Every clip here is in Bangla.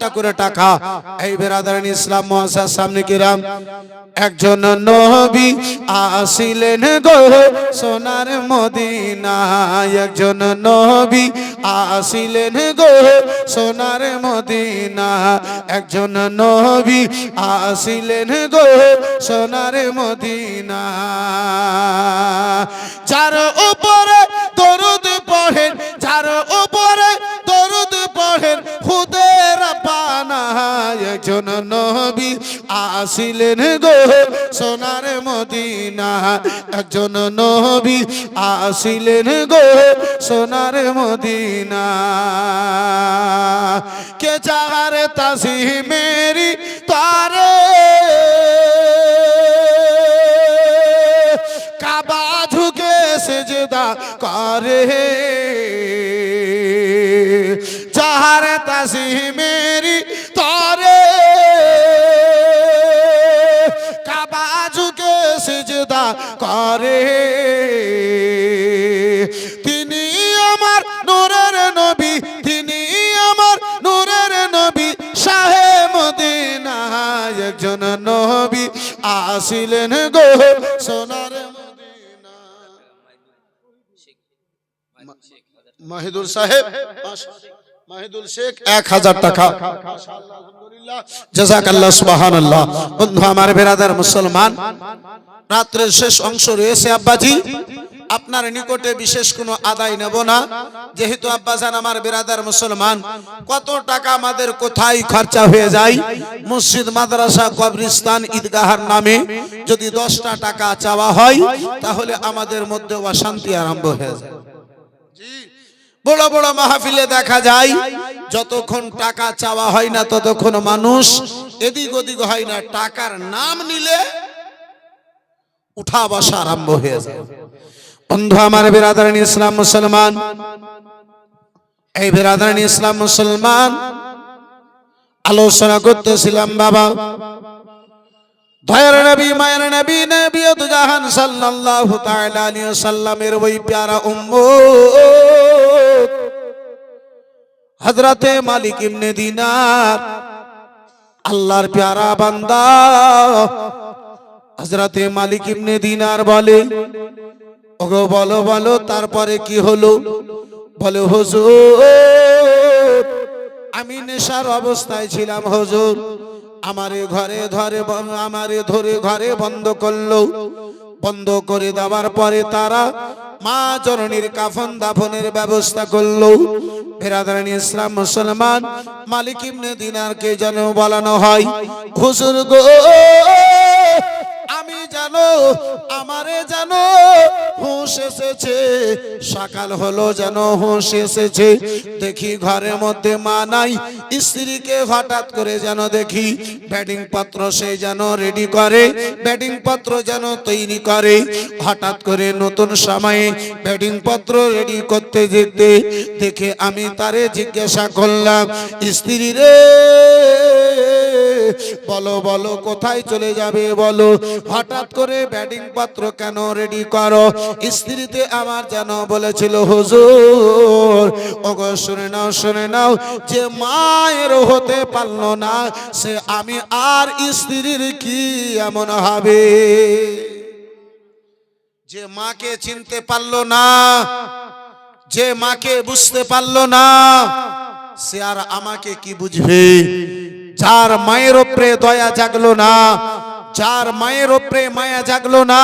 1,000টা করে টাকা। এই বেরাদারান ইসলাম মুআজ্জাজ সামনে কিরাম, একজন নবী আসিলেন গো সোনার মদিনায়, একজন নবী আসিলেন গো সোনার মদিনা, একজন নবী আসিলেন গো সোনার মদিনা। যার উপরে দরুদ পড়েন, যার উপরে দরুদ পড়েন খুদে রাব্বানা, একজন নবী আসিলেন গো সোনার মদিনা, একজন নবী আসিলেন গো সোনার মদিনা। কে চাহারে তাসিহ মেরি তারে কাবা ঝুঁকে সেজদা করে, চাহারে তাসিহ মেরি তারে কাবা ঝুঁকে সেজদা করে। তিনি আমার নূরের নবী, তিনি আমার নূরের নবী শাহে মদিনা, একজন নবী আসিলেন গো সোনার মদিনা। মাহিদুল সাহেব, মাহিদুল শেখ 1000 টাকা। আলহামদুলিল্লাহ, জাযাকাল্লাহ, সুবহানাল্লাহ। বন্ধু আমার বেরাদার মুসলমান, রাত্রের শেষ অংশ রয়েছে আব্বাজি, আপনার নিকটে বিশেষ কোনো আদায় নেব না, যেহেতু আব্বাজান আমার বেরাদার মুসলমান, কত টাকা আমাদের কোথায় খরচা হয়ে যায় মসজিদ মাদ্রাসা কবরস্থান ঈদগাহের নামে, যদি 10টা টাকা চাওয়া হয় তাহলে আমাদের মধ্যে অশান্তি আরম্ভ হয়ে যায়। বড় বড় মাহফিলে দেখা যায় যতক্ষণ টাকা চাওয়া হয় না ততক্ষণ মানুষ এদিক ওদিক হয় না, টাকার নাম নিলে উঠা বসা আরম্ভ হয়ে যায়। বন্ধু আমার বেরাদারান ইসলাম মুসলমান, এই বেরাদারান ইসলাম মুসলমান আলোচনা করতেছিলাম বাবা, দয়ার নবী মায়ের নবী নবিয়ত জাহান সাল্লাল্লাহু তাআলা আলাইহি ওয়াসাল্লামের ওই প্যারা উম্মত হযরতে মালিক ইবনে দিনার, আল্লাহর প্যারা বান্দা হযরতে মালিক ইবনে দিনার বলে, ওগো বলো বলো তারপরে কি হলো? বলে হুজুর আমি নেশার অবস্থায় ছিলাম হুজুর, আমারে ঘরে ধরে ঘরে বন্ধ করলো, বন্ধ করে দেওয়ার পরে তারা মা জননীর কাফন দাফনের ব্যবস্থা করলো। বেরাদারান ইসলাম মুসলমান, মালিক ইবনে দিনারকে যেন বলানো হয়, হুজুর গো আমি জানো আমারে জানো হুঁশ এসেছে, সকাল হলো যেন হুঁশ এসেছে, দেখি ঘরের মধ্যে মা নাই, স্ত্রীকে হঠাৎ করে যেন দেখি ব্যাটিং পত্র সে যেন রেডি করে, ব্যাটিং পত্র যেন তৈরি করে, হঠাৎ করে নতুন সময়ে ব্যাটিং পত্র রেডি করতে যেতে দেখে আমি তারে জিজ্ঞাসা করলাম, স্ত্রী রে বলো বলো কোথায় চলে যাবে বলো, হঠাৎ করে ব্যাটিং পত্র কেন রেডি করো? স্ত্রীতে আমার যেন বলেছিল, হুজুর ওগো শুনে নাও, যে মায়ের হতে পারলো না সে আমি আর স্ত্রীর কি এমন হবে? যে মাকে চিনতে পারলো না, যে মাকে বুঝতে পারলো না সে আর আমাকে কি বুঝবে? যার মায়ের উপরে দয়া জাগলো না, যার মায়ের উপরে মায়া জাগলো না,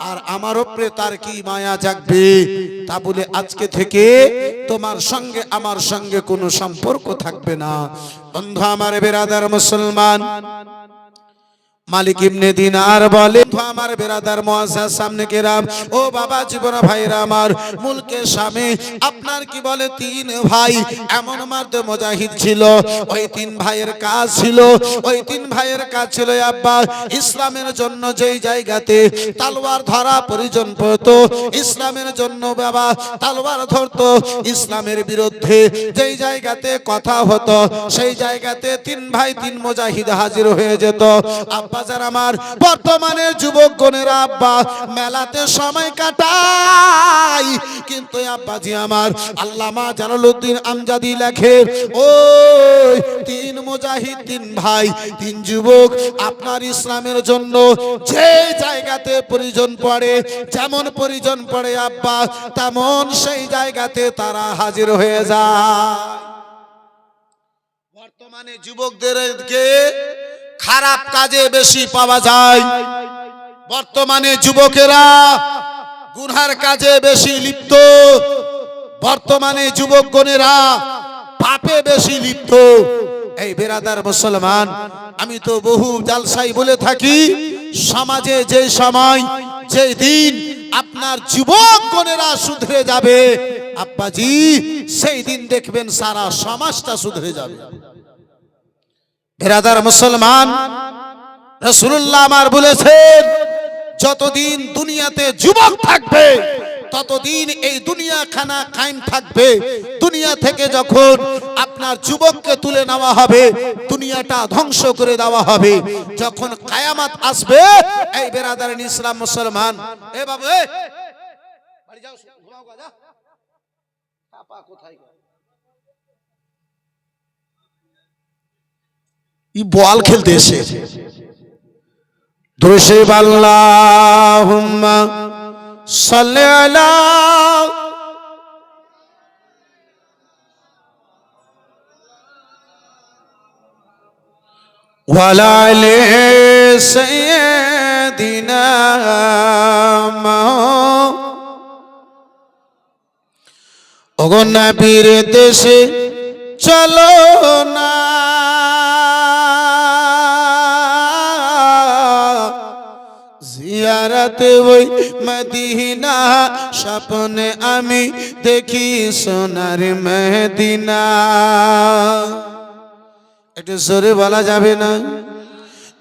আর আমার উপরে তার কি মায়া জাগবে? তা বলে আজকে থেকে তোমার সঙ্গে আমার সঙ্গে কোনো সম্পর্ক থাকবে না। বন্ধু আমার বেরাদার মুসলমান, মালিক ইবনে দিনার বলে, আমার বেরাদার মুআজ্জাজ সামনে কেরাম, ও বাবা জীবন ভাইরা আমার, মুলকে শামে আপনার কি বলে 3 ভাই এমন মার্দ মুজাহিদ ছিল, ওই 3 ভাইয়ের কাজ ছিল, ওই 3 ভাইয়ের কাজ ছিল আব্বা ইসলামের জন্য যেই জায়গাতে তলোয়ার ধরা প্রয়োজন পড়তো, ইসলামের জন্য বাবা তলোয়ার ধরতো, ইসলামের বিরুদ্ধে যেই জায়গাতে কথা হতো সেই জায়গাতে 3 ভাই 3 মুজাহিদ হাজির হয়ে যেত। বাজার আমার বর্তমানে যুবক গণেরা আব্বা মেলাতে সময় কাটায়, কিন্তু আব্বাজি আমার আল্লামা জালালউদ্দিন আমজাদি লেখে ওই 3 মুজাহিদ, 3 ভাই, 3 যুবক আপনার ইসলামের জন্য যে জায়গাতে প্রয়োজন পড়ে, যেমন প্রয়োজন পড়ে আব্বা, তেমন সেই জায়গাতে তারা হাজির হয়ে যায়। বর্তমানে যুবকদেরকে খারাপ কাজে বেশি পাওয়া যায়। বর্তমানে যুবকেরা গুনার কাজে বেশি লিপ্ত। বর্তমানে যুবকগণেরা পাপে বেশি লিপ্ত। এই বেরাদার মুসলমান, আমি তো বহু জালসাই বলে থাকি, সমাজে যে সময় যে দিন আপনার যুবকগণেরা শুধরে যাবে আব্বাজি, সেই দিন দেখবেন সারা সমাজটা শুধরে যাবে। বেরাদার মুসলমান, রাসূলুল্লাহ আমার বলেছেন, যতদিন দুনিয়াতে যুবক থাকবে ততদিন এই দুনিয়া খানা কায়েম থাকবে। দুনিয়া থেকে যখন আপনার যুবককে তুলে নেওয়া হবে, দুনিয়াটা ধ্বংস করে দেওয়া হবে। যখন কিয়ামত আসবে, এই বেরাদার ইসলাম মুসলমান, এ বাবু এ বাড়ি যাও, ঘুমাও গা, যা আপা কোথায় গেল, ই বল খেলতে এসে। দুরূদ আল্লাহুম্মা সাল্লি আলা ওয়া আলা আলি সাইয়্যিদিনা ওগো নবীর দেশে চলো না, জিয়ারতে ওই মদিনা, স্বপ্নে আমি দেখি সোনার মদিনা। একটু জোরে বলা যাবে না?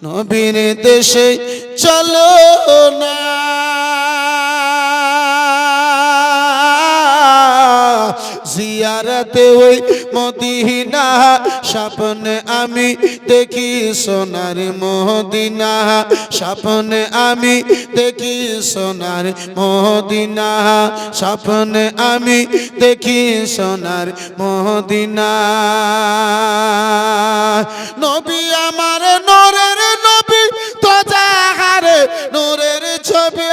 নবীর দেশে চলো না, জিয়ারতে ওই মদিনা, স্বপ্নে আমি দেখি সোনার মদিনা, স্বপ্নে আমি দেখি সোনার মদিনা, স্বপ্নে আমি দেখি সোনার মদিনা। নবী আমার নূরের নবী, তো জাহারে নূরের ছবি,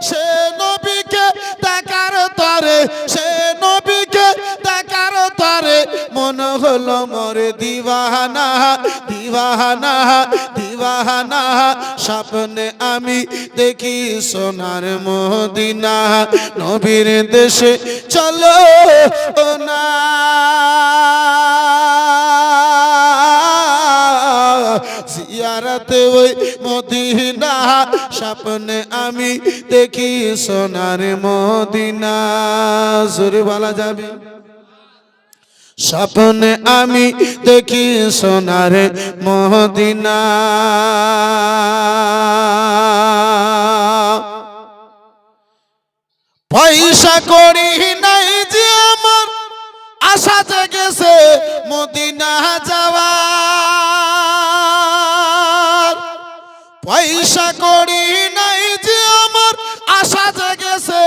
সে নবীকে দেখার তরে, সে নবীকে দেখার তরে মন হলো মোর দিওয়ানা, দিওয়ানা, দিওয়ানা। স্বপ্নে আমি দেখি সোনার মদিনা, নবীর দেশে চলো না, জিয়ারতে ওই মদিনা, স্বপ্নে আমি দেখি সোনার মদিনা। জোরে বলা যাবে? স্বপ্নে আমি দেখি সোনার মদিনা। পয়সা করি নাই যে আমার, আশা জেগেছে মদিনা যাওয়ার। পয়সা করি নাই যে আমার, আশা জেগেছে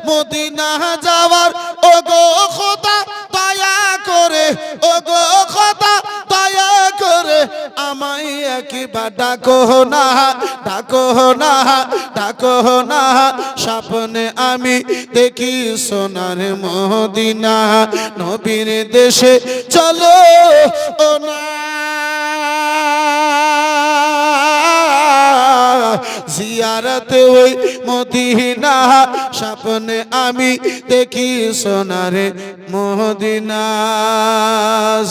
মদিনা যাওয়ার। ও গো খোদা দয়া করে, ও গো খোদা দয়া করে আমায় একবার ডাকো না, ডাকো না, ডাকো না। স্বপ্নে আমি দেখি সোনার মদিনা, নবীর দেশে চলো না, জিয়ারতে ওই মদিনা, স্বপ্নে আমি দেখি সোনার মদিনা।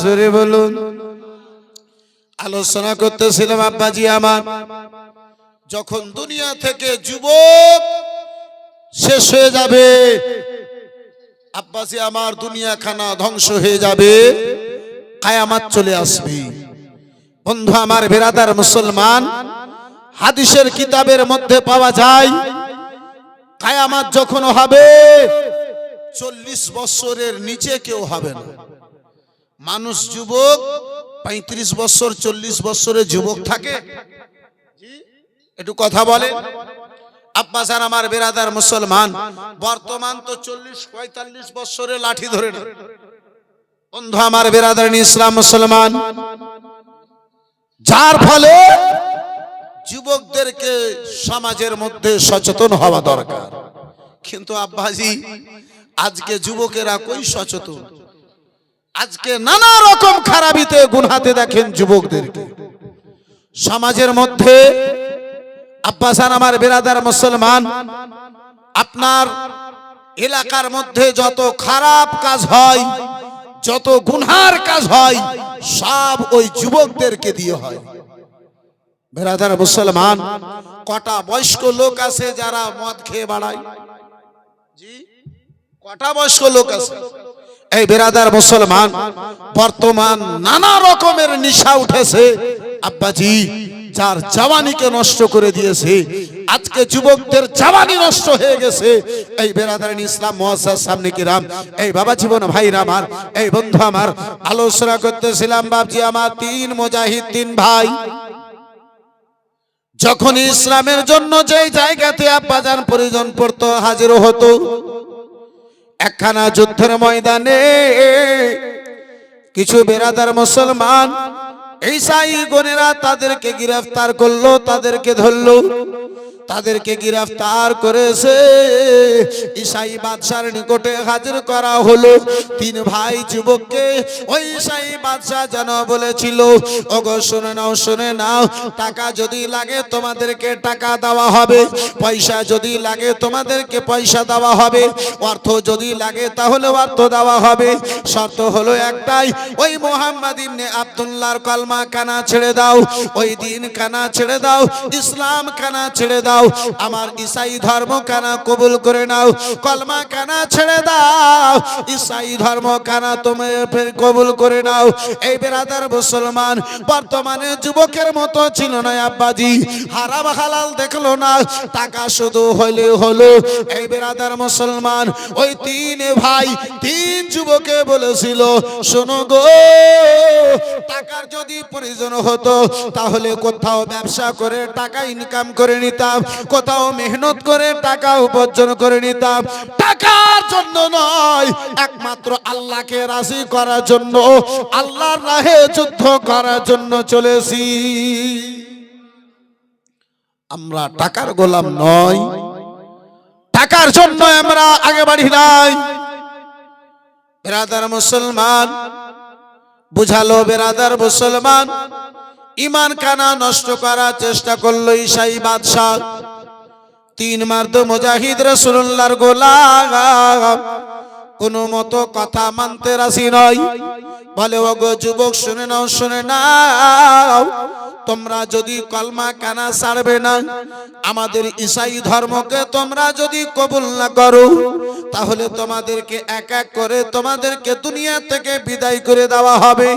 জোরে বলুন। আলোচনা করতেছিলাম আব্বাজি আমার, যখন দুনিয়া থেকে যুবক শেষ হয়ে যাবে আব্বাজি আমার, দুনিয়া খানা ধ্বংস হয়ে যাবে, কিয়ামত চলে আসবে। বন্ধু আমার, বেরাদার মুসলমান, হাদিসের কিতাবের মধ্যে পাওয়া যায়, কিয়ামত যখন হবে 40 বছরের নিচে কেউ হবে না। মানুষ যুবক 35 বছর 40 বছরের যুবক থাকে, একটু কথা বলে আব্বাসান আমার বেরাদার মুসলমান। বর্তমান তো 40-45 বছরের লাঠি ধরে না, বন্ধু আমার বেরাদারানি ইসলাম মুসলমান, যার ফলে যুবকদেরকে সমাজের মধ্যে সচেতন হওয়া দরকার। কিন্তু আব্বাজি আজকে যুবকেরা কই সচেতন? আজকে নানা রকম খারাপিতে গুনহাতে দেখেন যুবকদেরকে সমাজের মধ্যে। আব্বাসান আমার বেরাদার মুসলমান, আপনার এলাকার মধ্যে যত খারাপ কাজ হয়, যত গুনহার কাজ হয়, সব ওই যুবকদেরকে দিয়ে হয়। বেরাদার মুসলমান, কটা বয়স্ক লোক আছে যারা মদ খেয়ে বাড়ায়? জি, কটা বয়স্ক লোক আছে? এই বেরাদার মুসলমান, বর্তমান নানা রকমের নেশা উঠেছে আব্বাজি, যার জওয়ানিকে নষ্ট করে দিয়েছে। আজকে যুবকদের জওয়ানি নষ্ট হয়ে গেছে। এই বেরাদারান ইসলাম মুআজ্জাজ সামনে কিরাম, এই বাবা জীবন ভাইরা আমার, এই বন্ধু আমার, আলোচনা করতেছিলাম বাবজি আমার, তিন মুজাহিদ, তিন ভাই যখন ইসলামের জন্য যে জায়গাতে আব্বাজান প্রয়োজন পড়তো হাজির হতো, একখানা যুদ্ধের ময়দানে কিছু বেরাদার মুসলমান ঈসাই গণেরা তাদেরকে গ্রেফতার করলো, তাদেরকে ধরলো, তাদেরকে গ্রেফতার করেছে। ঈসাই বাদশার নিকটে হাজির করা হলো। তিন ভাই যুবককে ওই ঈসাই বাদশা যেন বলেছিল, ওগো শুনে নাও, শুনে নাও, টাকা যদি লাগে তোমাদেরকে টাকা দেওয়া হবে, পয়সা যদি লাগে তোমাদেরকে পয়সা দেওয়া হবে, অর্থ যদি লাগে তাহলে অর্থ দেওয়া হবে। শর্ত হলো একটাই, ওই মুহাম্মদ ইবনে আব্দুল্লাহর কলমা কানা ছেড়ে দাও, ওই দিন কানা ছেড়ে দাও, ইসলাম কানা ছেড়ে দাও, আমার ঈসাই ধর্ম কানা কবুল করে নাও। কলমা কানা ছেড়ে দাও, ঈসাই ধর্ম কানা তুমি কবুল করে নাও। এই বেরাদার মুসলমান বর্তমানে যুবকের মতো ছিল না আব্বাজি, হারাম হালাল দেখলো না, টাকা শুধু হইলে হলো। এই বেরাদার মুসলমান, ওই তিন ভাই তিন যুবকে বলেছিল, শোনো গো, টাকার যদি প্রয়োজন হতো তাহলে কোথাও ব্যবসা করে টাকা ইনকাম করে নিতাম, কোথাও মেহনত করে টাকা উপার্জন করে নিতাম। টাকার জন্য নয়, একমাত্র আল্লাহকে রাজি করার জন্য, আল্লাহর রাহে যুদ্ধ করার জন্য চলেছি। আমরা টাকার গোলাম নয়, টাকার জন্য আমরা আগে বাড়ি নাই। বেরাদার মুসলমান, বুঝালো বেরাদার মুসলমান, ইমান কানা নষ্ট করার চেষ্টা করলো ঈসাই বাদশাহ। তিন মার্দ মুজাহিদ রাসূলুল্লাহর গোলাম কোনো মতো কথা মানতে রাজি নয়। বলে, ওগো যুবক শুনে নাও, শুনে নাও, তোমরা যদি কলমা কানা ছাড়বে না, আমাদের ঈসাই ধর্মকে তোমরা যদি কবুল না করো, তাহলে তোমাদেরকে এক এক করে তোমাদেরকে দুনিয়া থেকে বিদায় করে দেওয়া হবে।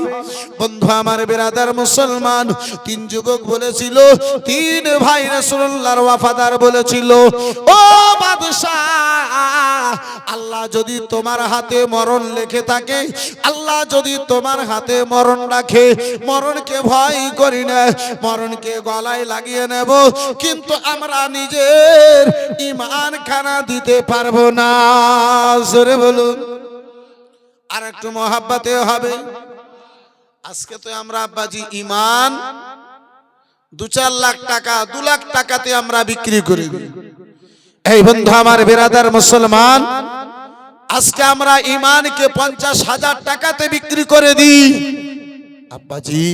বন্ধু আমার বেরাদার মুসলমান, তিন যুবক বলেছিল, তিন ভাই রাসূলুল্লাহর ওয়াফাদার বলেছিল, ও বাদশাহ, আল্লাহ যদি তোমার হাতে মরণ লেখে থাকে, আল্লাহ যদি তোমার হাতে মরণ রাখে, মরণকে ভয় করি না, মরণকে গলায় লাগিয়ে নেব, কিন্তু আমরা নিজের ঈমান খানা দিতে পারবো না। জোরে বলুন, আর একটু মহাব্বতে হবে। আজকে তো আমরা আব্বাজি ঈমান 2-4 লাখ টাকা, 2 লাখ টাকাতে আমরা বিক্রি করি। এই বন্ধু আমার বেরাদার মুসলমান, আজকে আমরা ঈমানকে 50,000 টাকাতে বিক্রি করে দিই। আব্বাজি,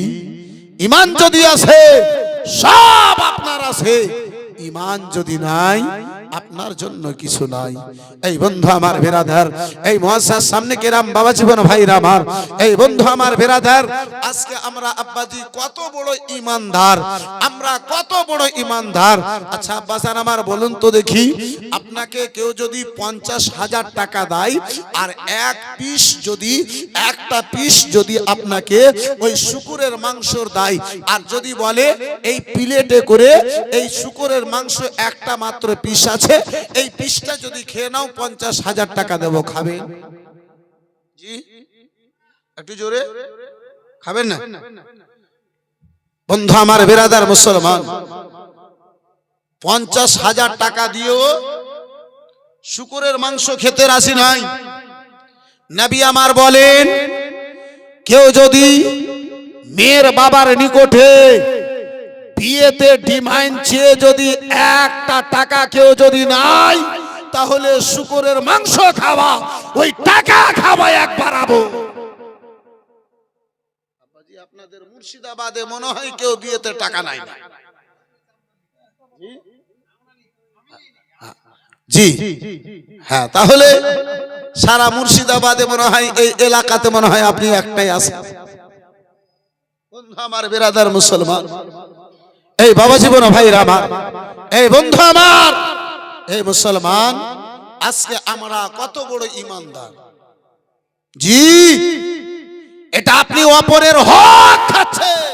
ঈমান যদি আছে সব আপনার আছে, ঈমান যদি নাই আপনার জন্য কিছু নাই। এই বন্ধু আমার বেরাদার, এই মুআজ্জাজ সামনে কেরাম বাবা জীবন ভাইরা আমার, এই বন্ধু আমার বেরাদার, আজকে আমরা আব্বাজি কত বড় ঈমানদার, আমরা কত বড় ঈমানদার। আচ্ছা আব্বাজান আমার বলুন তো দেখি, আপনাকে কেউ যদি 50,000 টাকা দেয় আর একটা পিস যদি আপনাকে ওই শুকুরের মাংসর দেয়, আর যদি বলে এই প্লেটে করে এই শুকুরের মাংস একটা মাত্র পিস আছে, এই পিসটা যদি খেয়ে নাও 50,000 টাকা দেবো, খাবেন? জি, একটু জোরে খাবেন না? বন্ধু আমার বেরাদার মুসলমান, 50,000 টাকা দিয়েও শুকুরের মাংস খেতে রাজি নাই। নবী আমার বলেন, কেউ যদি মেয়ের বাবার নিকটে বিয়েতে ডিমান্ড চেয়ে যদি একটা টাকা কেউ যদি নাই, তাহলে শুকরের মাংস খাওয়া, ওই টাকা খাওয়া এক বাড়াবো। আপনাদের মুর্শিদাবাদে মনে হয় কেউ বিয়েতে টাকা নাই না? জি হ্যাঁ, তাহলে সারা মুর্শিদাবাদে মনে হয় এই এলাকাতে মনে হয় আপনি একটাই আছেন। বন্ধু আমার, বিরাদার মুসলমান, এই বাবা জীবন ভাইরা আমার, এই বন্ধু আমার, এই মুসলমান, আজকে আমরা কত বড় ইমানদার। জি, এটা আপনি অপরের হক খাচ্ছেন।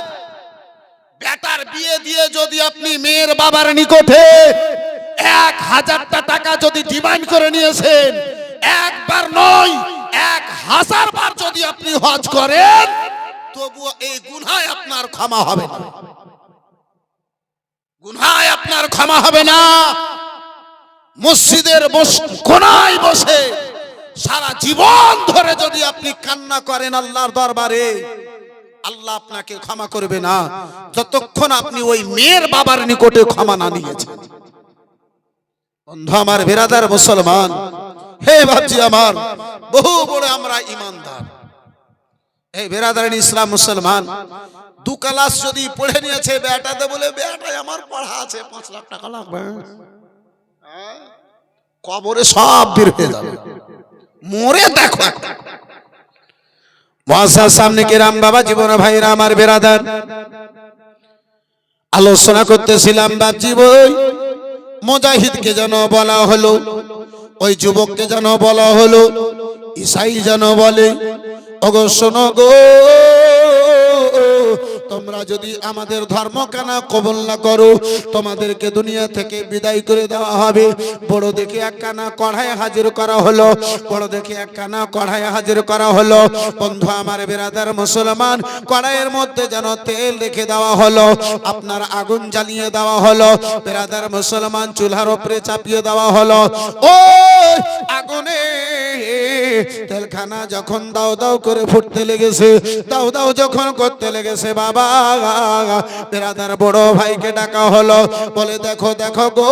বেটার বিয়ে দিয়ে যদি আপনি মেয়ের বাবার নিকটে 1000টা টাকা যদি ডিমান্ড করে নিয়েছেন, একবার নয় 1000 বার যদি আপনি হজ করেন, তবুও এই গুনাহ আপনার ক্ষমা হবে না, গুনাহ আপনার ক্ষমা হবে না। মসজিদের কোণায় বসে সারা জীবন ধরে যদি আপনি কান্না করেন আল্লাহর দরবারে, আল্লাহ আপনাকে ক্ষমা করবে না যতক্ষণ আপনি ওই মেয়ের বাবার নিকটে ক্ষমা না নিয়েছেন। বন্ধু আমার, বিরাদার মুসলমান, হে বাপজি আমার, বহু বড় আমরা ইমানদার। এই বিরাদার ইসলাম মুসলমান, 2 ক্লাস যদি পড়ে নিয়েছে বেটাতে, বলে বেটা আমার পড়া আছে 5 লাখ টাকা লাগবে, কবরে সব বের হয়ে যাবে, মরে দেখো। মুআজ্জাজ সামনে কিরাম, বাবা জীবন ভাইরা আমার, বিরাদার, আলোচনা করতেছিলাম বাপজি, ওই মুজাহিদকে যেন বলা হলো, ওই যুবককে যেন বলা হলো, ঈসাই যেন বলে, ওগো শোনো গো, তোমরা যদি আমাদের ধর্ম কানা কবুল না করো, তোমাদেরকে দুনিয়া থেকে বিদায় করে দেওয়া হবে। বড় দেখে একখানা কড়াই হাজির করা হলো, বড় দেখে একখানা কড়াই হাজির করা হলো। বন্ধু আমার, বিরাদার মুসলমান, কড়াইয়ের মধ্যে যেন তেল রেখে দেওয়া হলো, আপনার আগুন জ্বালিয়ে দেওয়া হলো, বিরাদার মুসলমান, চুলার উপরে চাপিয়ে দেওয়া হলো। ও আগুনে তেলখানা যখন দাও দাও করে ফুটতে লেগেছে, দাও দাও যখন করতে লেগেছে, বাবা বিরাদার বড় ভাইকে ডাকা হলো, বলে দেখো দেখো গো,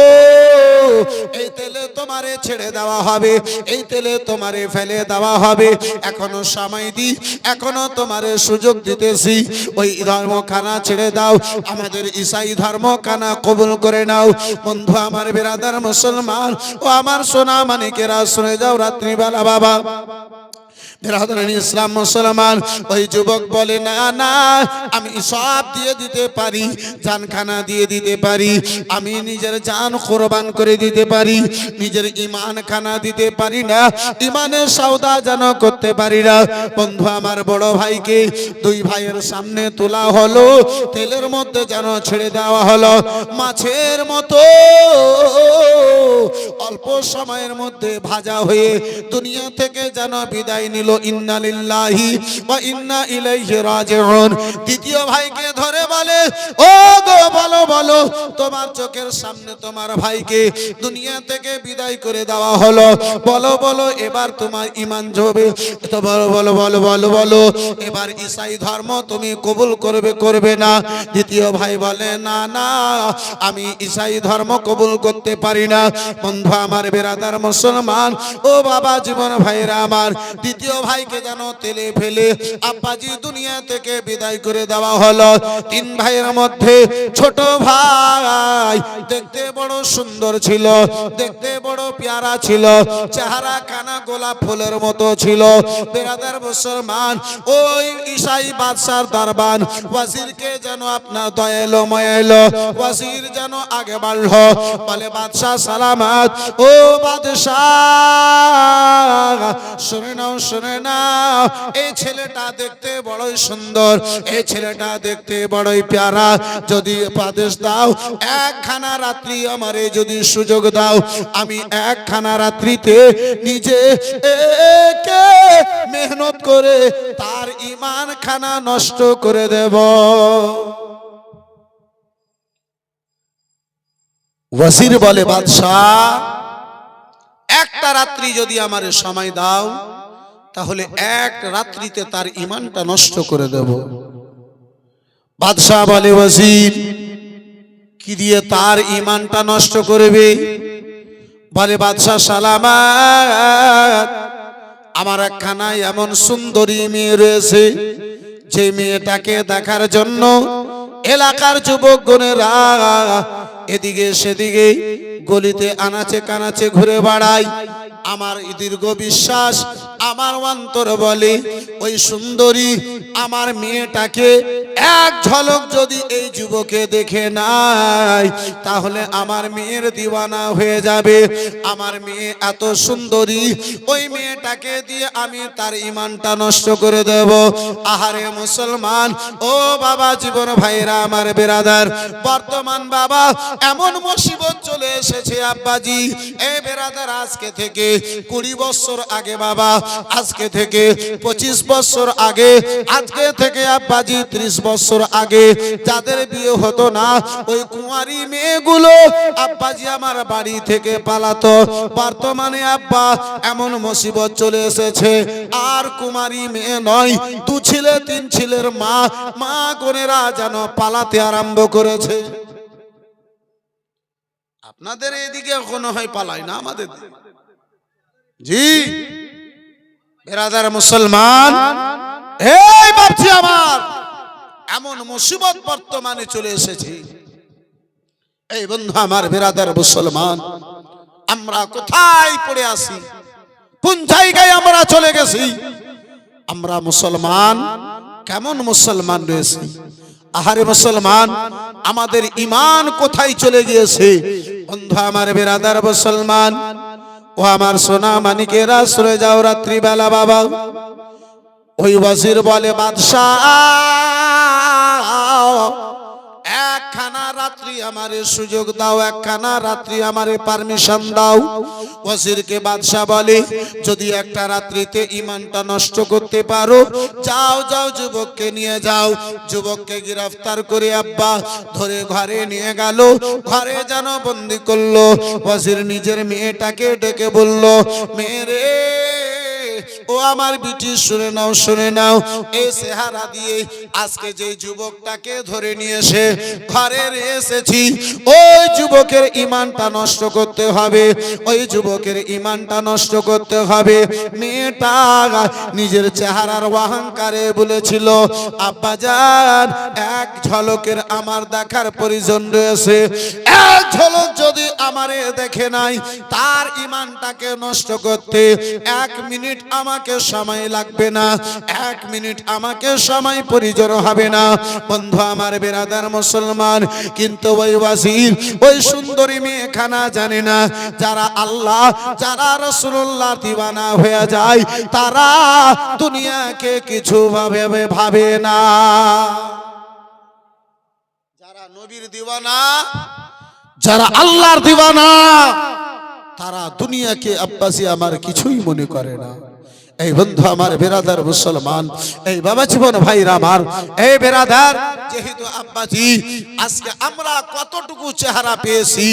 এই তেলে তোমারে ছেড়ে দেওয়া হবে, এই তেলে তোমারে ফেলে দেওয়া হবে, এখনো সময় দি, এখনো তোমারে সুযোগ দিতেছি, ওই ধর্মখানা ছেড়ে দাও, আমাদের ঈসাই ধর্মখানা কবুল করে নাও। বন্ধু আমার, বিরাদার মুসলমান, ও আমার সোনা মানিকেরা, শুনে যাও রাত্রিবেলা বাবা, বিরাদার ইসলাম মুসলমান, ওই যুবক বলে না না, আমি সব দিয়ে দিতে পারি, জানখানা দিয়ে দিতে পারি, আমি নিজের জান কোরবান করে দিতে পারি, নিজের ইমান খানা দিতে পারি না, ইমানের সওদা যেন করতে পারি না। বন্ধু আমার, বড় ভাইকে 2 ভাইয়ের সামনে তোলা হলো, তেলের মধ্যে যেন ছেড়ে দেওয়া হলো, মাছের মতো অল্প সময়ের মধ্যে ভাজা হয়ে দুনিয়া থেকে যেন বিদায় নিল। ইন্না লিল্লাহি ওয়া ইন্না ইলাইহি রাজিউন। দ্বিতীয় ভাইকে ধরে বলে, ও গো, বলো বলো, তোমার চোখের সামনে তোমার ভাইকে দুনিয়া থেকে বিদায় করে দেওয়া হলো, বলো বলো, এবার তোমার ঈমান জবে তো, বলো বলো বলো বলো বলো, এবার ঈসাই ধর্ম তুমি কবুল করবে করবে না? দ্বিতীয় ভাই বলে না না, আমি ঈসাই ধর্ম কবুল করতে পারি না। বন্ধু আমার, বিরাদার মুসলমান, ও বাবা জীবন ভাইরা আমার, দ্বিতীয় ভাইকে যেন তেলে ফেলে আব্বাজি দুনিয়া থেকে বিদায় করে দেওয়া হলো। 3 ভাইয়ের মধ্যে ছোট ভাই দেখতে বড় সুন্দর ছিল, দেখতে বড় পেয়ারা ছিল, চেহারা কানা গোলাপ ফুলের মতো ছিল। বিরাদার মুসলমান, ওই ঈসাই বাদশার দরবার ওয়াজিরকে যেন আপনার দয়ালো ময়ালো, ওয়াজির যেন আগে বাড়লো, বলে বাদশাহ সালামত, ও বাদশাহ শুনে নাও শুনে নাও, এই ছেলেটা দেখতে বড়ই সুন্দর, এই ছেলেটা দেখতে বড়ই প্যারা, যদি আদেশ দাও, একখানা রাত্রি আমারে যদি সুযোগ দাও, আমি একখানা রাত্রিতে নিজে একে মেহনত করে তার ঈমান খানা নষ্ট করে দেব। ওয়াজির বলে, বাদশাহ একটা রাত্রি যদি আমারে সময় দাও, তাহলে এক রাত্রিতে তার ঈমানটা নষ্ট করে দেব। বাদশাহ বলে, ওয়াজির, কি দিয়ে তার ঈমানটা নষ্ট করবে? বলে, বাদশাহ সালামত, আমার একখানা এমন সুন্দরী মেয়ে রয়েছে, যে মেয়েটাকে দেখার জন্য এলাকার যুবকগণেরা এদিকে সেদিকে গলিতে আনাচে কানাচে ঘুরে বেড়ায়। আমার দীর্ঘ বিশ্বাস, আমার অন্তর বলে, ওই সুন্দরী আমার মেয়েটাকে এক ঝলক যদি এই যুবকে দেখে নাই, তাহলে আমার মেয়ের দিওয়ানা হয়ে যাবে। আমার মেয়ে এত সুন্দরী, ওই মেয়েটাকে দিয়ে আমি তার ঈমানটা নষ্ট করে দেব। আহারে মুসলমান, ও বাবা, জীবন ভাইরা, আমার বেরাদার, বর্তমান বাবা এমন মুসিবত চলে এসেছে আব্বাজি। এই বেরাদার, আজকে থেকে 20 বছর আগে বাবা, আজকে থেকে 25 বছর আগে, আজকে থেকে আব্বাজি 30 বছর আগে যাদের বিয়ে হতো না, ওই কুঁয়ারি মেয়েগুলো আব্বাজি আমার বাড়ি থেকে পালাতো। বর্তমানে আব্বা এমন মুসিবত চলে এসেছে, আর কুমারী মেয়ে নয়, 2 ছেলে 3 ছেলের মা বোনেরা যেন পালাতে আরম্ভ করেছে। আপনাদের এদিকে কোনো হয় পালায় না, আমাদের জি বেরাদার মুসলমান, এই বাপজি আমার, এমন মুসিবত বর্তমানে চলে এসেছে। এই বন্ধু আমার, বেরাদার মুসলমান, আমরা কোথায় পড়ে আছি? কোন জায়গায় আমরা চলে গেছি? আমরা মুসলমান কেমন মুসলমান রয়েছি? আহারে মুসলমান, আমাদের ঈমান কোথায় চলে গিয়েছে? বন্ধু আমার, বেরাদার মুসলমান, ও আমার সোনা মানিকেরা, সরে যাও রাত্রি বেলা বাবা। ওই ওয়াজির বলে, বাদশাহ, একখানা রাত্রি আমারে সুযোগ দাও, একখানা রাত্রি আমারে পারমিশন দাও। ওয়াজিরকে বাদশাহ বলে, যদি একটা রাত্রিতে ঈমানটা নষ্ট করতে পারো, যাও যাও, যুবককে নিয়ে যাও। যুবককে গ্রেফতার করে আব্বা ধরে ঘরে নিয়ে গেল, ঘরে যেন বন্দি করলো। ওয়াজির নিজের মেয়েটাকে ডেকে বলল, মেয়েরে, ও আমার বিটি, শুনে নাও, শুনে নাও, এই চেহারা দিয়ে আজকে যে যুবকটাকে ধরে নিয়ে এসে ঘরে এসেছি, ওই যুবকের ঈমানটা নষ্ট করতে হবে, ওই যুবকের ঈমানটা নষ্ট করতে হবে। মেয়েটা নিজের চেহারার অহংকারে বলেছিল, আব্বাজান, এক ঝলকের আমার দেখার প্রয়োজন রয়েছে, এক ঝলক যদি আমারে দেখে নাই, তার ঈমানটাকে নষ্ট করতে 1 মিনিট আমাকে সময় লাগবে না, 1 মিনিট আমাকে সময় প্রয়োজন হবে না। বন্ধু আমার, বেরাদার মুসলমান, কিন্তু ওই ওয়াজির ওই সুন্দরী মেয়েখানা জানে না, যারা আল্লাহ, যারা রাসূলুল্লাহ দিওয়ানা হয়ে যায়, তারা দুনিয়াকে কিছু ভাবে না। যারা নবীর দিওয়ানা, যারা আল্লাহর দিওয়ানা, তারা দুনিয়াকে আব্বাসি আমার কিছুই মনে করে না। এই বন্ধু আমার, বেরাদার মুসলমান, এই বাবা জীবন ভাইরা আমার, এই বেরাদার, যেহেতু আব্বাজি আজকে আমরা কতটুকু চেহারা পেয়েছি,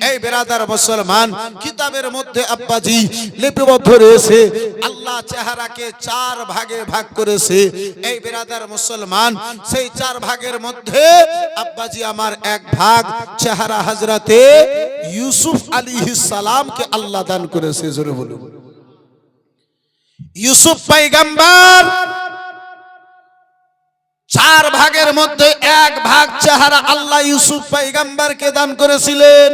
এই বেরাদার মুসলমান, কিতাবের মধ্যে আব্বাজি লিপিবদ্ধ রয়েছে, আল্লাহ চেহারাকে 4 ভাগে ভাগ করেছে। এই বেরাদার মুসলমান, সেই 4 ভাগের মধ্যে আব্বাজি আমার 1 ভাগ চেহারা হযরতে ইউসুফ আলাইহিস সালামকে আল্লাহ দান করেছে। জোরে বলুন, ইউসুফ পয়গম্বর 4 ভাগের মধ্যে 1 ভাগ চেহারা আল্লাহ ইউসুফ পয়গম্বরকে দান করেছিলেন।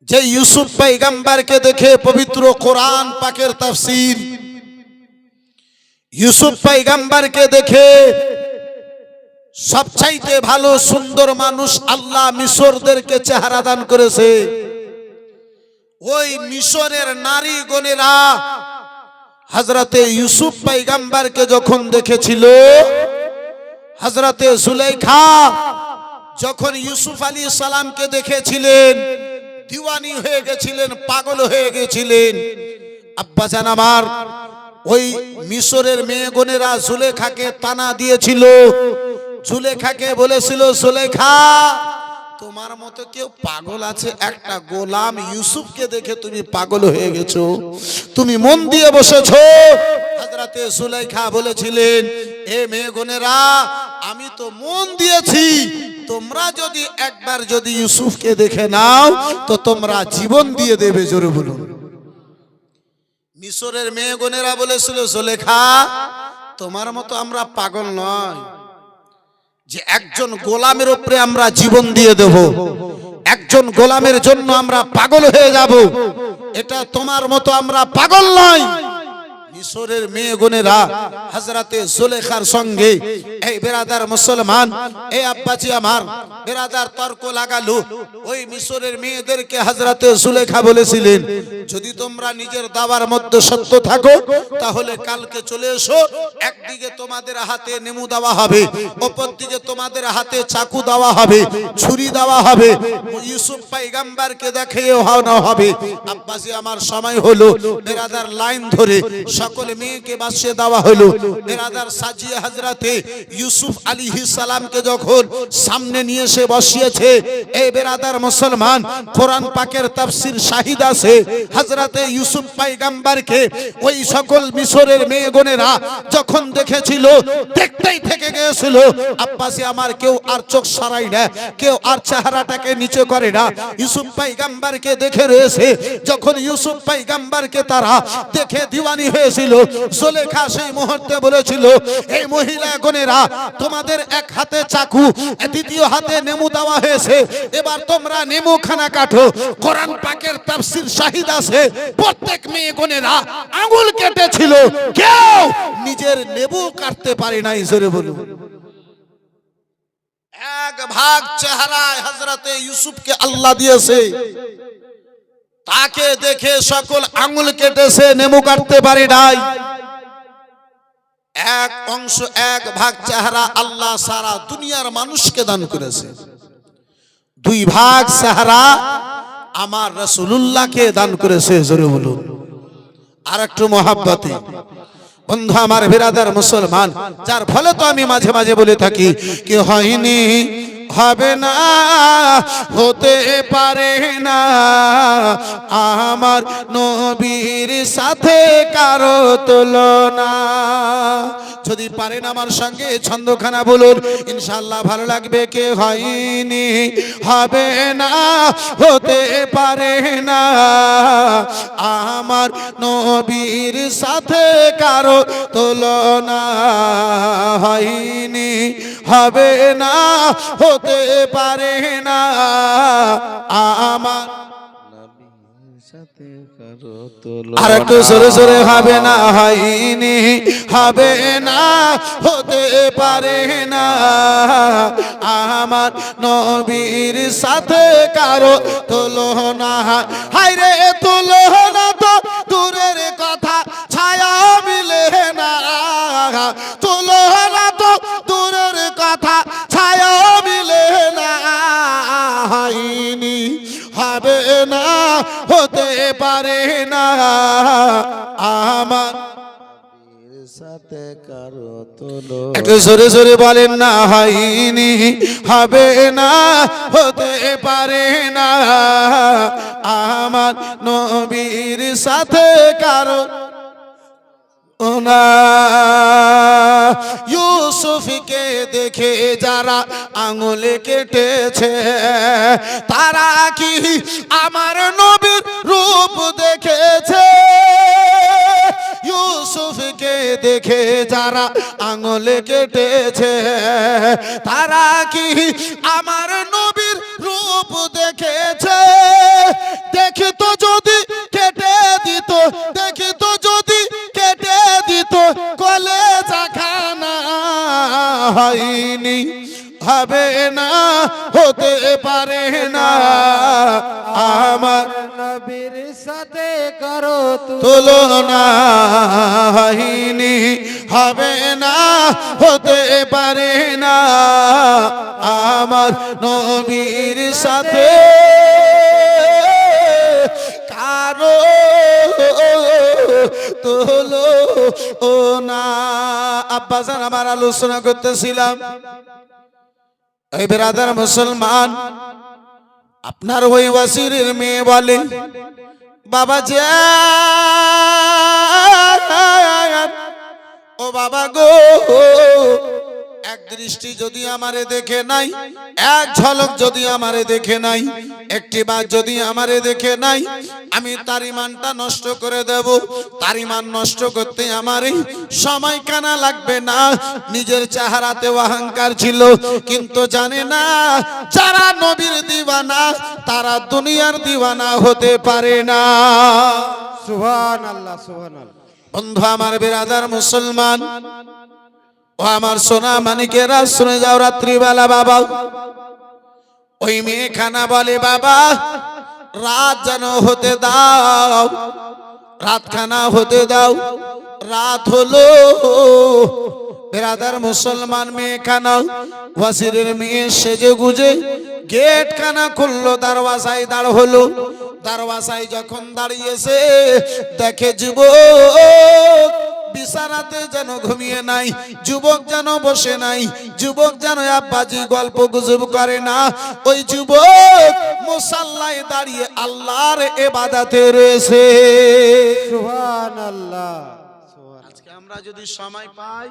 যে ইউসুফ পয়গম্বরকে দেখে পবিত্র কোরআন পাকের তাফসীর, ইউসুফ পয়গম্বরকে দেখে সবচাইতে ভালো সুন্দর মানুষ আল্লাহ মিশরদেরকে চেহারা দান করেছে। ওই মিশরের নারী গণেরা হযরতে ইউসুফ পয়গম্বরকে যখন দেখেছিল, হযরতে জুলেখা যখন ইউসুফ আলাইহিস সালামকে দেখেছিলেন, দিওয়ানি হয়ে গেছিলেন, পাগল হয়ে গেছিলেন। আব্বাজান আমার, ওই মিশরের মেয়েগণেরা জুলেখাকে তানা দিয়েছিল। জুলেখাকে বলেছিল, জুলেখা, তোমার মতো কেউ পাগল আছে? একটা গোলাম ইউসুফকে দেখে তুমি পাগল হয়ে গেছো, তুমি মন দিয়ে বসেছো। হযরতে জুলাইখা বলেছিলেন, এ মেয়েগণেরা, আমি তো মন দিয়েছি, তোমরা যদি একবার যদি ইউসুফকে দেখে নাও তো তোমরা জীবন দিয়ে দেবে। জোরে বলুন। মিশরের মেয়েগণেরা বলেছিল, জুলেখা তোমার মতো আমরা পাগল নয় যে একজন গোলামের উপরে আমরা জীবন দিয়ে দেব, একজন গোলামের জন্য আমরা পাগল হয়ে যাব, এটা তোমার মতো আমরা পাগল নয়। মিশরের মেয়েগণেরা হযরতে জুলেখার সঙ্গে, এই বেরাদার মুসলমান, এই আব্বাজি আমার বেরাদার তর্ক লাগালো। ওই মিশরের মেয়েদেরকে হযরতে জুলেখা বলেছিলেন, যদি তোমরা নিজের দাওয়ার মধ্যে সত্য থাকো তাহলে কালকে চলে এসো, একদিকে তোমাদের হাতে নেমু দেওয়া হবে, অপর দিকে তোমাদের হাতে চাকু দেওয়া হবে, ছুরি দেওয়া হবে, ইউসুফ পয়গম্বরকে দেখিয়ে হওয়া হবে। আব্বাজি আমার সময় হলো, বেরাদার লাইন ধরে সকল মেয়েকে বাসিয়ে দেওয়া হলো। বেরাদার সাজিয়ে হযরতে ইউসুফ আলাইহিস সালামকে যখন সামনে নিয়ে এসে বসিয়েছে, এই বেরাদার মুসলমান, কোরআন পাকের তাফসীর শাহিদ আছে, হযরতে ইউসুফ পয়গম্বরকে ওই সকল মিশরের মেয়েগণেরা যখন দেখেছিল, দেখতেই থেকে গিয়েছিল। আব্বাসি আমার কেউ আর চোখ সরাই না, কেউ আর চেহারাটাকে নিচে করে না, ইউসুফ পয়গম্বরকে দেখে রয়েছে। যখন ইউসুফ পয়গম্বরকে তারা দেখে দিওয়ানি হয়েছিল, জুলেখা সেই মুহূর্তে বলেছিল, এই মহিলাগণেরা, তোমাদের এক হাতে চাকু, দ্বিতীয় হাতে নেমু দেওয়া হয়েছে, এবার তোমরা নেমু খানা কাটো। কোরআন পাকের তাফসীর শাহিদ আছে, প্রত্যেক মেয়েগণেরা আঙ্গুল কেটেছিল, কেউ নিজের নেবু কাটতে পারে নাই। জোরে বলুন। এক ভাগ চেহারায় হযরতে ইউসুফকে আল্লাহ দিয়েছে, তাকে দেখে সকল আঙ্গুল কেটেছে, নেমু কাটতে পারে নাই। এক অংশ, এক ভাগ চেহারা আল্লাহ সারা দুনিয়ার মানুষকে দান করেছে। দুই ভাগ চেহারা আমার রাসূলুল্লাহকে দান করেছে। জোরে বলুন। আর একটু মহাব্বতে বন্ধু আমার বিরাদার মুসলমান, যার ফলে তো আমি মাঝে মাঝে বলে থাকি কি হয়নি, হবে না, হতে পারে না আমার নবীর সাথে কারো তুলনা। যদি পারেন আমার সঙ্গে ছন্দখানা বলুন, ইনশাআল্লাহ ভালো লাগবে। কে হয়নি, হবে না, হতে পারে না আমার নবীর সাথে কারো তুলনা। হয়নি, হবে না, হতে পারে না আমার। আর একটু জোরে জোরে, হবে না, হয়নি, হবে না, হতে পারে না আমার নবীর সাথে কারো তুলনা। হায়রে তুলনা তো দূরের কথা, ছায়া মিলে না। তুলনা তো দূরের কথা, ছায়া মিলে না। হয়নি, হবে না, হতে পারে না আমার সাথে কারো তুলনা। একটু জোরে জোরে বলেন না, হয়নি, হবে না, হতে পারে না আমার নবীর সাথে কারো না। ইউসুফকে দেখে যারা আঙুল কেটেছে, তারা কি আমার নবীর রূপ দেখেছে? ইউসুফকে দেখে যারা আঙুল কেটেছে, তারা কি আমার নবীর রূপ দেখেছে? দেখিত যদি কেটে দিত, দেখিত যদি কেটে দিত কলেজা খানা। হয়নি, হবে না, হতে পারে না আমার নবীর সাথে কারো তুলনা। হয়নি, হবে না, হতে পারে না আমার নবীর সাথে কারো তুলনা। আব্বাজান আমার আলোচনা করতেছিলাম, এই বেরাদার মুসলমান, আপনার ওই ওয়াজিরের মেয়ে বলে, বাবা যা, ও বাবা গো, এক দৃষ্টি যদি আমারে দেখে নাই, এক ঝলক যদি আমারে দেখে নাই, একটি বার যদি আমারে দেখে নাই, আমি তার ইমানটা নষ্ট করে দেব। তার ইমান নষ্ট করতে আমারই সময় কানা লাগবে না। নিজের চেহারাতে অহংকার ছিল, কিন্তু জানে না যারা নবীর দিওয়ানা তারা দুনিয়ার দিওয়ানা হতে পারে না। সুবহানাল্লাহ, সুবহানাল্লাহ। বন্ধু আমার, বিরাদার মুসলমান ও আমার সোনা মানিকেরা, শুনে যাও রাত্রিবেলা বাবা ওই মেয়ে খানা বলে, বাবা রাত যেন হতে দাও, রাত খানা হতে দাও। রাত হলো, বিরাদার মুসলমান মেয়ে খানা ওয়াজিরের মেয়ে সেজে গুজে গেট খানা খুললো, দরওয়াজায় দাঁড় হলো। দরওয়াজায় যখন দাঁড়িয়েছে দেখে যুবক বিছানাতে যেন ঘুমিয়ে নাই, যুবক যেন বসে নাই, যুবক যেন আব্বাজি গল্প গুজব করে না, ওই যুবক মুসাল্লায় দাঁড়িয়ে আল্লাহর ইবাদতে রয়েছে। সুবহানাল্লাহ। আজকে আমরা যদি সময় পাই,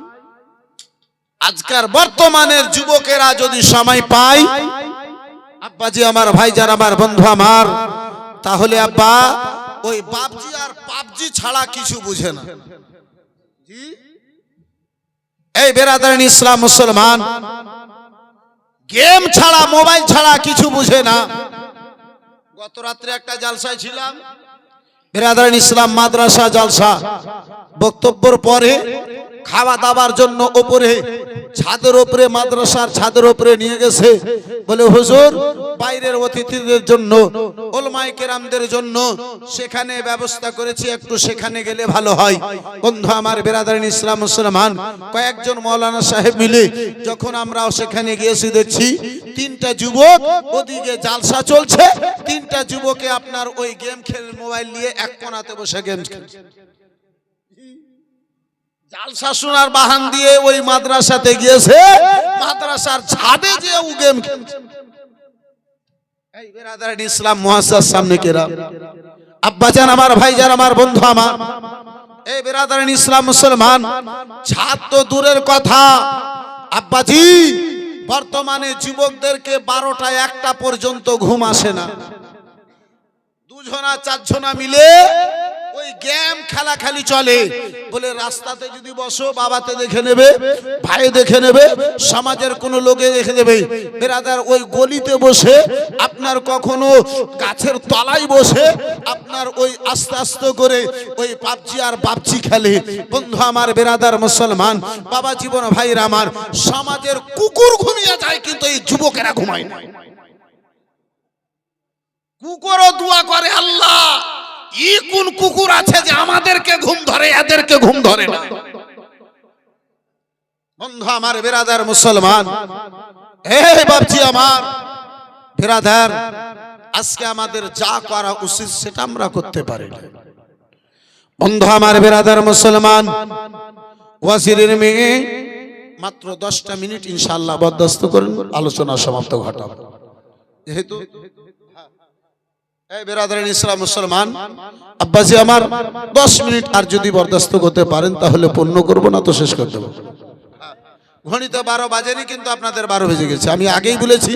আজকার বর্তমানের যুবকেরা যদি সময় পাই, আব্বাজি আমার, ভাইজান আমার, বন্ধু আমার, তাহলে আব্বা ওই বাপজি আর পাবজি ছাড়া কিছু বুঝে না। এই বেরাদারিন ইসলাম মুসলমান গেম ছাড়া, মোবাইল ছাড়া কিছু বুঝে না। গত রাত্রে একটা জালসায় ছিলাম, বেরাদারিন ইসলাম মাদ্রাসা জালসা। বক্তব্যের পরে খাওয়া দাবার জন্য উপরে ছাদের উপরে, মাদ্রাসার ছাদের উপরে নিয়ে গেছে। বলে হুজুর বাইরের অতিথিদের জন্য, উলামায়ে কেরামদের জন্য সেখানে ব্যবস্থা করেছি, একটু সেখানে গেলে ভালো হয়। বন্ধু আমার, বিরাদারিন ইসলাম মুসলমান, কয়েকজন মাওলানা সাহেব মিলে যখন আমরাও সেখানে গিয়েছি, দেখছি তিনটা যুবক ওদিকে জালসা চলছে, তিনটা যুবকে আপনার ওই গেম খেলে মোবাইল নিয়ে এক কোণাতে বসে গেম খেলছে। জালসা শোনার বাহান দিয়ে ওই মাদ্রাসাতে গিয়েছে, মাদ্রাসার ছাদে যে ও গেম খেলছে। এই বেরাদারিন ইসলাম মুআসসাস সামনে কেরা, আব্বাজান আমার, ভাইজান আমার, বন্ধু আমার, এই বেরাদারিন ইসলাম মুসলমান, ছাদ তো দূরের কথা আব্বাজি, বর্তমানে যুবকদেরকে 12টা 1টা পর্যন্ত ঘুম আসে না। দুজনা চারজনা মিলে ওই গেম খেলা খালি চলে। বলে রাস্তাতে যদি বসো, বাবাতে দেখে নেবে, ভাই দেখে নেবে, সমাজের কোনো লোকে দেখে নেবে। বেরাদার ওই গলিতে বসে, আপনার কখনো গাছের তলায় বসে, আপনার ওই আস্তে আস্তে করে ওই পাবজি আর বাপজি খেলে। বন্ধু আমার, বেরাদার মুসলমান, বাবা জীবন ভাইরা আমার, সমাজের কুকুর ঘুমিয়ে যায় কিন্তু এই যুবকেরা ঘুমায় না। কুকুরও দোয়া করে, আল্লাহ ই কোন কুকুর আছে যে আমাদেরকে ঘুম ধরে, এদেরকে ঘুম ধরে না। বন্ধু আমার, বিরাদার মুসলমান, এই বাপজি আমার, বিরাদার, আজকে আমাদের যা করা উচিত সেটা আমরা করতে পারি না। বন্ধু আমার, বিরাদার মুসলমান, ওয়াজিরের মেয়ে মাত্র 10টা মিনিট ইনশাআল্লাহ বরদাস্ত করেন, আলোচনা সমাপ্ত ঘটাবো। যেহেতু এই বেরাদারিন ইসলাম মুসলমান, আব্বাজি আমার 10 মিনিট আর যদি বরদাস্ত করতে পারেন তাহলে পূর্ণ করব, না তো শেষ করে দেব। ঘড়িতে 12 বাজেনি, কিন্তু আপনাদের 12 বেজে গেছে, আমি আগেই বলেছি।